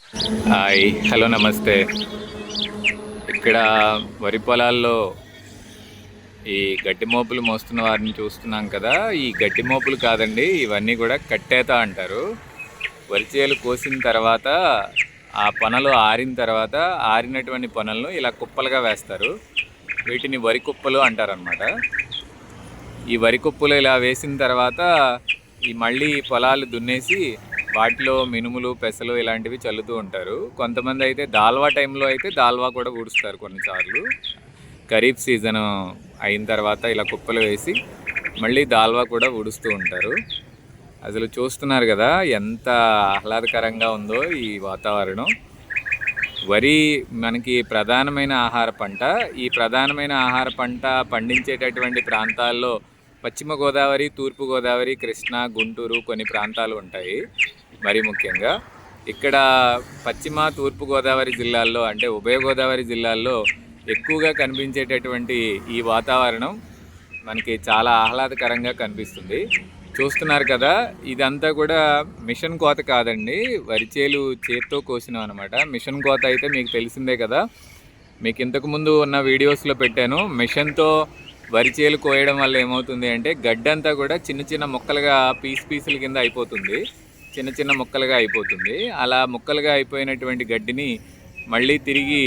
Hi, hello, నమస్తే. ఇక్కడ వరి పొలాల్లో ఈ గడ్డి మోపులు మోస్తున్న వారిని చూస్తున్నాం కదా. ఈ గడ్డి మోపులు కాదండి, ఇవన్నీ కూడా కట్టేత అంటారు. వరి చేలు కోసిన తర్వాత ఆ పనలు ఆరిన తర్వాత ఆరినటువంటి పనులను ఇలా కుప్పలుగా వేస్తారు. వీటిని వరి కుప్పలు అంటారనమాట. ఈ వరి కుప్పలు ఇలా వేసిన తర్వాత మళ్ళీ పొలాలు దున్నేసి వాటిలో మినుములు, పెసలు ఇలాంటివి చల్లుతూ ఉంటారు. కొంతమంది అయితే దాల్వా టైంలో అయితే దాల్వా కూడా ఊడుస్తారు. కొన్నిసార్లు ఖరీఫ్ సీజన్ అయిన తర్వాత ఇలా కుప్పలు వేసి మళ్ళీ దాల్వా కూడా ఊడుస్తూ ఉంటారు. అసలు చూస్తున్నారు కదా ఎంత ఆహ్లాదకరంగా ఉందో ఈ వాతావరణం. వరి మనకి ప్రధానమైన ఆహార పంట. ఈ ప్రధానమైన ఆహార పంట పండించేటటువంటి ప్రాంతాల్లో పశ్చిమ గోదావరి, తూర్పు గోదావరి, కృష్ణా, గుంటూరు కొన్ని ప్రాంతాలు ఉంటాయి. మరి ముఖ్యంగా ఇక్కడ పశ్చిమ, తూర్పు గోదావరి జిల్లాల్లో అంటే ఉభయ గోదావరి జిల్లాల్లో ఎక్కువగా కనిపించేటటువంటి ఈ వాతావరణం మనకి చాలా ఆహ్లాదకరంగా కనిపిస్తుంది. చూస్తున్నారు కదా, ఇదంతా కూడా మిషన్ కోత కాదండి, వరిచేలు చేత్తో కోసినాం అనమాట. మిషన్ కోత అయితే మీకు తెలిసిందే కదా, మీకు ఇంతకుముందు ఉన్న వీడియోస్లో పెట్టాను. మిషన్తో వరిచేలు కోయడం వల్ల ఏమవుతుంది అంటే గడ్డంతా కూడా చిన్న చిన్న ముక్కలుగా పీసుల కింద అయిపోతుంది, చిన్న చిన్న ముక్కలుగా అయిపోతుంది. అలా ముక్కలుగా అయిపోయినటువంటి గడ్డిని మళ్ళీ తిరిగి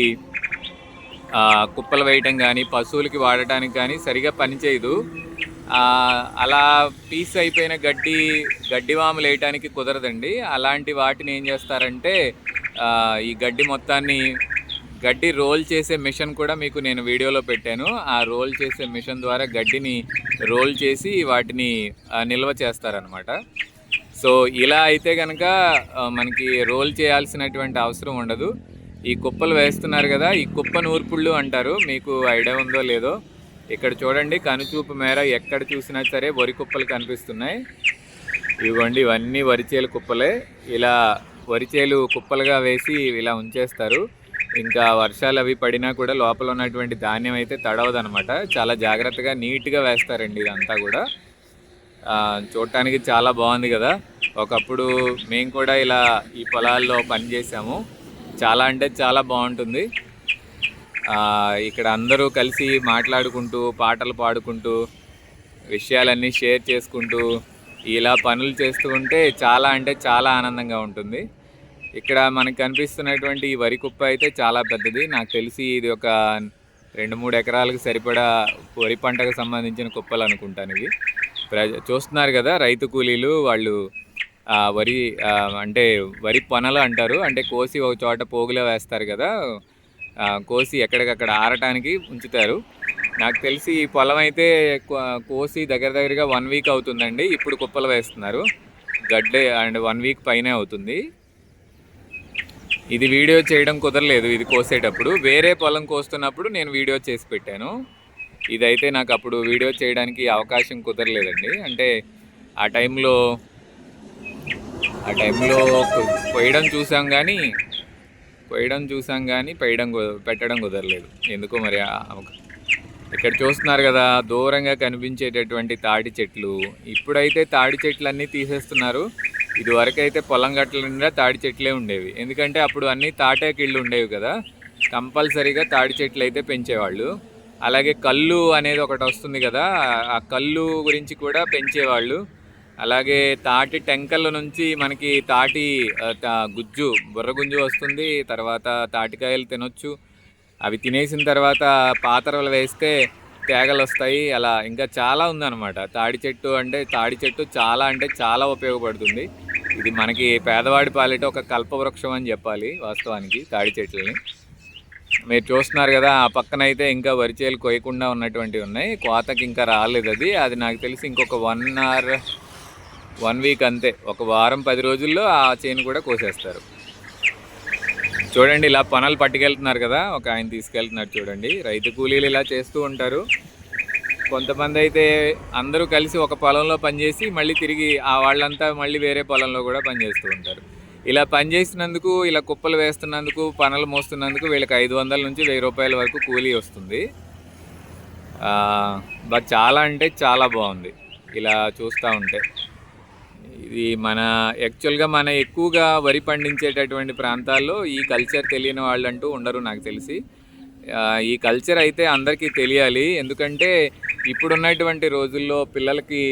కుప్పలు వేయటం కానీ పశువులకి వాడటానికి కానీ సరిగా పనిచేయదు. అలా పీస్ అయిపోయిన గడ్డివాములు వేయటానికి కుదరదండి. అలాంటి వాటిని ఏం చేస్తారంటే ఈ గడ్డి రోల్ చేసే మిషన్ కూడా మీకు నేను వీడియోలో పెట్టాను. ఆ రోల్ చేసే మిషన్ ద్వారా గడ్డిని రోల్ చేసి వాటిని నిల్వ చేస్తారనమాట. సో ఇలా అయితే కనుక మనకి రోల్ చేయాల్సినటువంటి అవసరం ఉండదు. ఈ కుప్పలు వేస్తున్నారు కదా, ఈ కుప్ప నూర్పుళ్ళు అంటారు. మీకు ఐడియా ఉందో లేదో, ఇక్కడ చూడండి, కనుచూపు మేర ఎక్కడ చూసినా సరే వరి కుప్పలు కనిపిస్తున్నాయి. ఇవ్వండి, ఇవన్నీ వరిచేలు కుప్పలే. ఇలా వరిచేలు కుప్పలుగా వేసి ఇలా ఉంచేస్తారు. ఇంకా వర్షాలు అవి పడినా కూడా లోపల ఉన్నటువంటి ధాన్యం అయితే తడవదనమాట. చాలా జాగ్రత్తగా నీట్గా వేస్తారండి ఇదంతా కూడా. చూడటానికి చాలా బాగుంది కదా. ఒకప్పుడు మేము కూడా ఇలా ఈ పొలాల్లో పనిచేసాము. చాలా అంటే చాలా బాగుంటుంది. ఇక్కడ అందరూ కలిసి మాట్లాడుకుంటూ, పాటలు పాడుకుంటూ, విషయాలన్నీ షేర్ చేసుకుంటూ ఇలా పనులు చేస్తూ ఉంటే చాలా అంటే చాలా ఆనందంగా ఉంటుంది. ఇక్కడ మనకు కనిపిస్తున్నటువంటి ఈ వరి కుప్ప అయితే చాలా పెద్దది. నాకు తెలిసి ఇది ఒక 2-3 ఎకరాలకు సరిపడా వరి పంటకు సంబంధించిన కుప్పలు అనుకుంటాను ఇవి. చూస్తున్నారు కదా, రైతు కూలీలు వాళ్ళు వరి పనలు అంటారు. అంటే కోసి ఒక చోట పోగులో వేస్తారు కదా, కోసి ఎక్కడికక్కడ ఆరటానికి ఉంచుతారు. నాకు తెలిసి ఈ పొలం అయితే కోసి దగ్గరగా 1 వీక్ అవుతుందండి. ఇప్పుడు కుప్పలు వేస్తున్నారు. గడ్డే అండ్ 1 వీక్ పైనే అవుతుంది. ఇది వీడియో చేయడం కుదరలేదు. ఇది కోసేటప్పుడు వేరే పొలం కోస్తున్నప్పుడు నేను వీడియో చేసి పెట్టాను. ఇదైతే నాకు అప్పుడు వీడియో చేయడానికి అవకాశం కుదరలేదండి. అంటే ఆ టైంలో కొయ్యడం చూసాం కానీ పెట్టడం కుదరలేదు ఎందుకో మరి. ఇక్కడ చూస్తున్నారు కదా, దూరంగా కనిపించేటటువంటి తాటి చెట్లు. ఇప్పుడైతే తాటి చెట్లు అన్నీ తీసేస్తున్నారు. ఇదివరకు అయితే పొలం గట్ల నిండా తాటి చెట్లే ఉండేవి. ఎందుకంటే అప్పుడు అన్నీ తాటాకిళ్ళు ఉండేవి కదా, కంపల్సరీగా తాటి చెట్లు అయితే పెంచేవాళ్ళు. అలాగే కళ్ళు అనేది ఒకటి వస్తుంది కదా, ఆ కళ్ళు గురించి కూడా పెంచేవాళ్ళు. అలాగే తాటి టెంకల నుంచి మనకి బుర్రగుంజు వస్తుంది. తర్వాత తాటికాయలు తినొచ్చు. అవి తినేసిన తర్వాత పాత్రలు వేస్తే తేగలు వస్తాయి. అలా ఇంకా చాలా ఉందన్నమాట. తాడి చెట్టు చాలా అంటే చాలా ఉపయోగపడుతుంది. ఇది మనకి పేదవాడి పాలిట ఒక కల్పవృక్షం అని చెప్పాలి వాస్తవానికి తాడి చెట్లని. మీరు చూస్తున్నారు కదా, ఆ పక్కన అయితే ఇంకా వరిచేలు కొయ్యకుండా ఉన్నటువంటివి ఉన్నాయి. కోతకి ఇంకా రాలేదు. అది నాకు తెలిసి ఇంకొక 1 వీక్ అంతే. ఒక వారం 10 రోజుల్లో ఆ చేను కూడా కోసేస్తారు. చూడండి, ఇలా పనులు పట్టుకెళ్తున్నారు కదా, ఒక ఆయన తీసుకెళ్తున్నారు చూడండి. రైతు కూలీలు ఇలా చేస్తూ ఉంటారు. కొంతమంది అయితే అందరూ కలిసి ఒక పొలంలో పనిచేసి మళ్ళీ తిరిగి వాళ్ళంతా మళ్ళీ వేరే పొలంలో కూడా పనిచేస్తూ ఉంటారు. ఇలా పనిచేసినందుకు, ఇలా కుప్పలు వేస్తున్నందుకు, పనులు మోస్తున్నందుకు వీళ్ళకి 500 నుంచి 1000 రూపాయల వరకు కూలీ వస్తుంది. చాలా అంటే చాలా బాగుంది ఇలా చూస్తూ ఉంటే. ఇది మన యాక్చువల్గా మన ఎక్కువగా వరి పండించేటటువంటి ప్రాంతాల్లో ఈ కల్చర్ తెలియని వాళ్ళంటూ ఉండరు నాకు తెలిసి. ఈ కల్చర్ అయితే అందరికీ తెలియాలి. ఎందుకంటే ఇప్పుడున్నటువంటి రోజుల్లో పిల్లలకి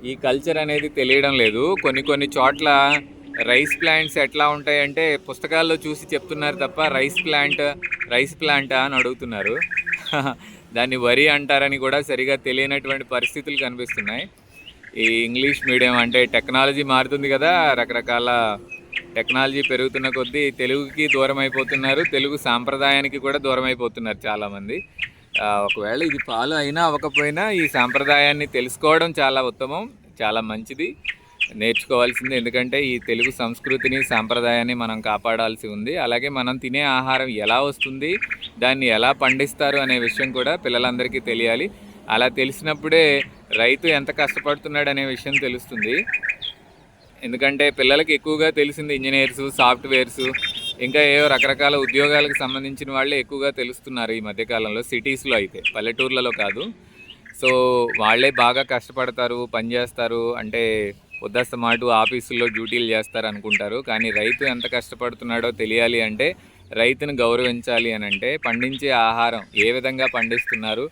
ఈ కల్చర్ అనేది తెలియడం లేదు. కొన్ని కొన్ని చోట్ల రైస్ ప్లాంట్స్ ఎట్లా ఉంటాయంటే పుస్తకాల్లో చూసి చెప్తున్నారు తప్ప రైస్ ప్లాంటా అని అడుగుతున్నారు. దాన్ని వరి అంటారని కూడా సరిగా తెలియనటువంటి పరిస్థితులు కనిపిస్తున్నాయి. ఈ ఇంగ్లీష్ మీడియం అంటే టెక్నాలజీ మారుతుంది కదా, రకరకాల టెక్నాలజీ పెరుగుతున్న కొద్దీ తెలుగుకి దూరం అయిపోతున్నారు, తెలుగు సాంప్రదాయానికి కూడా దూరం అయిపోతున్నారు చాలామంది. ఒకవేళ ఇది ఫాలో అయినా అవ్వకపోయినా ఈ సాంప్రదాయాన్ని తెలుసుకోవడం చాలా ఉత్తమం, చాలా మంచిది, నేర్చుకోవాల్సింది. ఎందుకంటే ఈ తెలుగు సంస్కృతిని సాంప్రదాయాన్ని మనం కాపాడాల్సి ఉంది. అలాగే మనం తినే ఆహారం ఎలా వస్తుంది, దాన్ని ఎలా పండిస్తారు అనే విషయం కూడా పిల్లలందరికీ తెలియాలి. అలా తెలిసినప్పుడే రైతు ఎంత కష్టపడుతున్నాడు అనే విషయం తెలుస్తుంది. ఎందుకంటే పిల్లలకి ఎక్కువగా తెలిసింది ఇంజనీర్సు, సాఫ్ట్వేర్సు, ఇంకా ఏవో రకరకాల ఉద్యోగాలకు సంబంధించిన వాళ్ళే ఎక్కువగా తెలుస్తున్నారు ఈ మధ్యకాలంలో, సిటీస్లో అయితే, పల్లెటూర్లలో కాదు. సో వాళ్ళే బాగా కష్టపడతారు, పనిచేస్తారు, అంటే ఉద్దస్తమాటు ఆఫీసుల్లో డ్యూటీలు చేస్తారు అనుకుంటారు. కానీ రైతు ఎంత కష్టపడుతున్నాడో తెలియాలి అంటే, రైతును గౌరవించాలి అని అంటే, పండించే ఆహారం ఏ విధంగా పండిస్తున్నారు,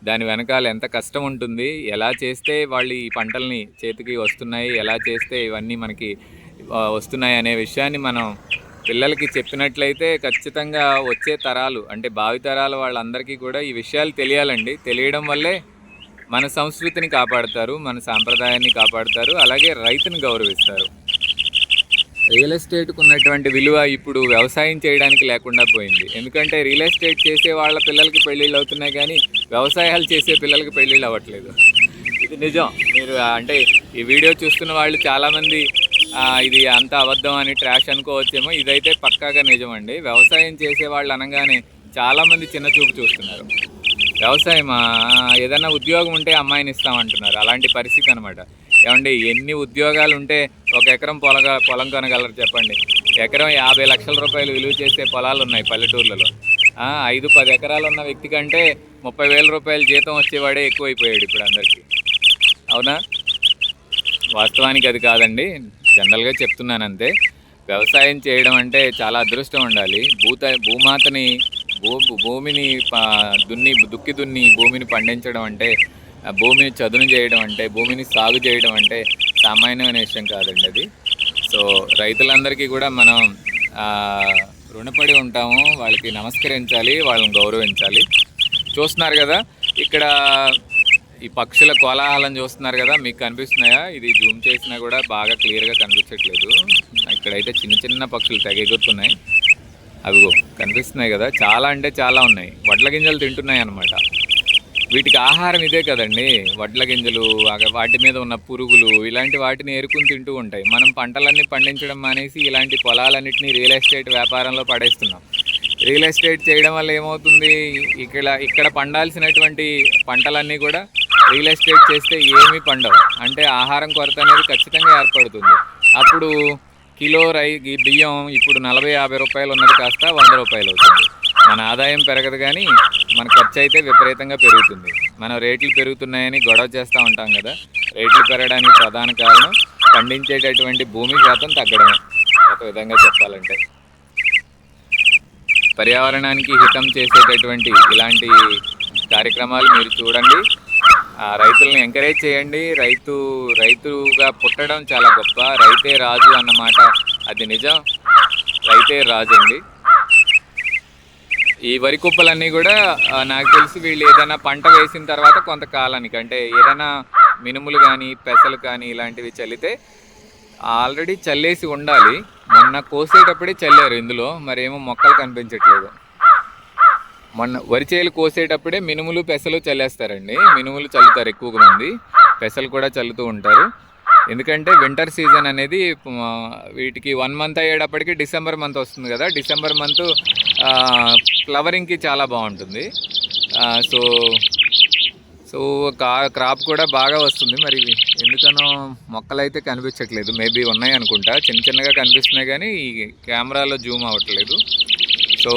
దాని వెనకాల ఎంత కష్టం ఉంటుంది, ఎలా చేస్తే వాళ్ళు ఈ పంటల్ని చేతికి వస్తున్నాయి, ఎలా చేస్తే ఇవన్నీ మనకి వస్తున్నాయి అనే విషయాన్ని మనం పిల్లలకి చెప్పినట్లయితే ఖచ్చితంగా వచ్చే తరాలు అంటే భావితరాల వాళ్ళందరికీ కూడా ఈ విషయాలు తెలియాలండి. తెలియడం వల్లే మన సంస్కృతిని కాపాడుతారు, మన సాంప్రదాయాన్ని కాపాడుతారు, అలాగే రైతుని గౌరవిస్తారు. రియల్ ఎస్టేట్కు ఉన్నటువంటి విలువ ఇప్పుడు వ్యవసాయం చేయడానికి లేకుండా పోయింది. ఎందుకంటే రియల్ ఎస్టేట్ చేసే వాళ్ళ పిల్లలకి పెళ్ళిళ్ళు అవుతున్నాయి, కానీ వ్యవసాయాలు చేసే పిల్లలకి పెళ్ళిళ్ళు అవ్వట్లేదు. ఇది నిజం. మీరు అంటే ఈ వీడియో చూస్తున్న వాళ్ళు చాలామంది ఇది అంత అబద్ధం అని ట్రాష్ అనుకోవచ్చేమో, ఇదైతే పక్కాగా నిజమండి. వ్యవసాయం చేసే వాళ్ళు అనగానే చాలామంది చిన్న చూపు చూస్తున్నారు. వ్యవసాయమా, ఏదైనా ఉద్యోగం ఉంటే అమ్మాయిని ఇస్తామంటున్నారు. అలాంటి పరిస్థితి అనమాట. ఏమండి, ఎన్ని ఉద్యోగాలు ఉంటే ఒక ఎకరం పొలం కొనగలరు చెప్పండి? ఎకరం 50 లక్షల రూపాయలు విలువ చేసే పొలాలు ఉన్నాయి పల్లెటూర్లలో. 5-10 ఎకరాలు ఉన్న వ్యక్తి కంటే 30,000 రూపాయలు జీతం వచ్చేవాడే ఎక్కువైపోయాడు ఇప్పుడు అందరికీ. అవునా? వాస్తవానికి అది కాదండి, జనరల్గా చెప్తున్నాను అంతే. వ్యవసాయం చేయడం అంటే చాలా అదృష్టం ఉండాలి. భూమాతని భూమిని దుక్కి దున్ని భూమిని పండించడం అంటే, భూమిని చదును చేయడం అంటే, భూమిని సాగు చేయడం అంటే సామాన్యమైన విషయం కాదండి అది. సో రైతులందరికీ కూడా మనం రుణపడి ఉంటాము, వాళ్ళకి నమస్కరించాలి, వాళ్ళని గౌరవించాలి. చూస్తున్నారు కదా ఇక్కడ ఈ పక్షుల కోలాహలం చూస్తున్నారు కదా, మీకు కనిపిస్తున్నాయా? ఇది జూమ్ చేసినా కూడా బాగా క్లియర్గా కనిపించట్లేదు. ఇక్కడైతే చిన్న చిన్న పక్షులు తెగ ఎగురుతున్నాయి. అవిగో కనిపిస్తున్నాయి కదా, చాలా అంటే చాలా ఉన్నాయి. వడ్ల గింజలు తింటున్నాయి అన్నమాట. వీటికి ఆహారం ఇదే కదండి, వడ్ల గింజలు, వాటి మీద ఉన్న పురుగులు, ఇలాంటి వాటిని ఏరుకుని తింటూ ఉంటాయి. మనం పంటలన్నీ పండించడం మానేసి ఇలాంటి పొలాలన్నింటినీ రియల్ ఎస్టేట్ వ్యాపారంలో పడేస్తున్నాం. రియల్ ఎస్టేట్ చేయడం వల్ల ఏమవుతుంది, ఇక్కడ పండాల్సినటువంటి పంటలన్నీ కూడా రియల్ ఎస్టేట్ చేస్తే ఏమీ పండవు. అంటే ఆహారం కొరత అనేది ఖచ్చితంగా ఏర్పడుతుంది. అప్పుడు కిలో బియ్యం ఇప్పుడు 40-50 రూపాయలు ఉన్నది కాస్త 100 రూపాయలు అవుతుంది. మన ఆదాయం పెరగదు, కానీ మన ఖర్చు అయితే విపరీతంగా పెరుగుతుంది. మనం రేట్లు పెరుగుతున్నాయని గొడవ చేస్తూ ఉంటాం కదా, రేట్లు పెరగడానికి ప్రధాన కారణం పండించేటటువంటి భూమి శాతం తగ్గడమే ఒక విధంగా చెప్పాలంటే. పర్యావరణానికి హితం చేసేటటువంటి ఇలాంటి కార్యక్రమాలు మీరు చూడండి. రైతులను ఎంకరేజ్ చేయండి. రైతుగా పుట్టడం చాలా గొప్ప. రైతే రాజు అన్నమాట అది నిజం. రైతే రాజు అండి. ఈ వరి కుప్పలన్నీ కూడా నాకు తెలిసి వీళ్ళు ఏదైనా పంట వేసిన తర్వాత కొంతకాలానికి, అంటే ఏదైనా మినుములు కానీ పెసలు కానీ ఇలాంటివి చల్లితే ఆల్రెడీ చల్లేసి ఉండాలి. మొన్న కోసేటప్పుడే చల్లారు ఇందులో, మరేమో మొక్కలు కనిపించట్లేదు. మొన్న వరి చేలు కోసేటప్పుడే మినుములు పెసలు చల్లేస్తారండి. మినుములు చల్లుతారు ఎక్కువగా మంది, పెసలు కూడా చల్లుతూ ఉంటారు. ఎందుకంటే వింటర్ సీజన్ అనేది వీటికి 1 మంత్ అయ్యేటప్పటికి డిసెంబర్ మంత్ వస్తుంది కదా, డిసెంబర్ మంత్ ఫ్లవరింగ్కి చాలా బాగుంటుంది. సో క్రాప్ కూడా బాగా వస్తుంది. మరి ఎందుకనో మొక్కలు అయితే కనిపించట్లేదు, మేబీ ఉన్నాయి అనుకుంటా, చిన్న చిన్నగా కనిపిస్తున్నాయి కానీ ఈ కెమెరాలో జూమ్ అవ్వట్లేదు. సో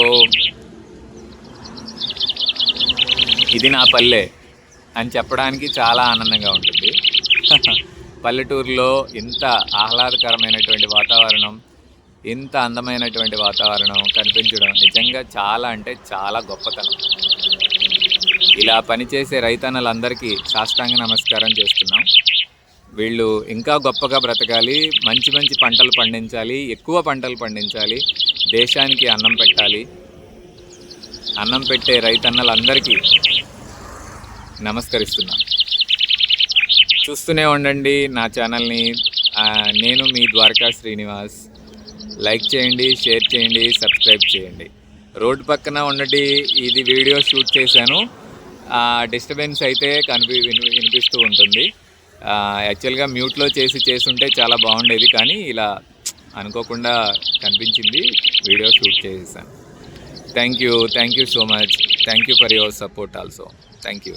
ఇది నా పల్లె అని చెప్పడానికి చాలా ఆనందంగా ఉంటుంది. పల్లెటూరులో ఇంత ఆహ్లాదకరమైనటువంటి వాతావరణం, ఇంత అందమైనటువంటి వాతావరణం కనిపించడం నిజంగా చాలా అంటే చాలా గొప్పతనం. ఇలా పనిచేసే రైతన్నలందరికీ సాష్టాంగ నమస్కారం చేస్తున్నాం. వీళ్ళు ఇంకా గొప్పగా బ్రతకాలి, మంచి మంచి పంటలు పండించాలి, ఎక్కువ పంటలు పండించాలి, దేశానికి అన్నం పెట్టాలి. అన్నం పెట్టే రైతన్నలందరికీ నమస్కరిస్తున్నాను. చూస్తూనే ఉండండి నా ఛానల్ని. నేను మీ ద్వారకా శ్రీనివాస్. లైక్ చేయండి, షేర్ చేయండి, సబ్స్క్రైబ్ చేయండి. రోడ్డు పక్కన ఉన్నది ఇది వీడియో షూట్ చేశాను. డిస్టర్బెన్స్ అయితే వినిపిస్తూ ఉంటుంది. యాక్చువల్గా మ్యూట్లో చేసుంటే చాలా బాగుండేది, కానీ ఇలా అనుకోకుండా కనిపించింది, వీడియో షూట్ చేసేసాను. Thank you so much. Thank you for your support also. Thank you.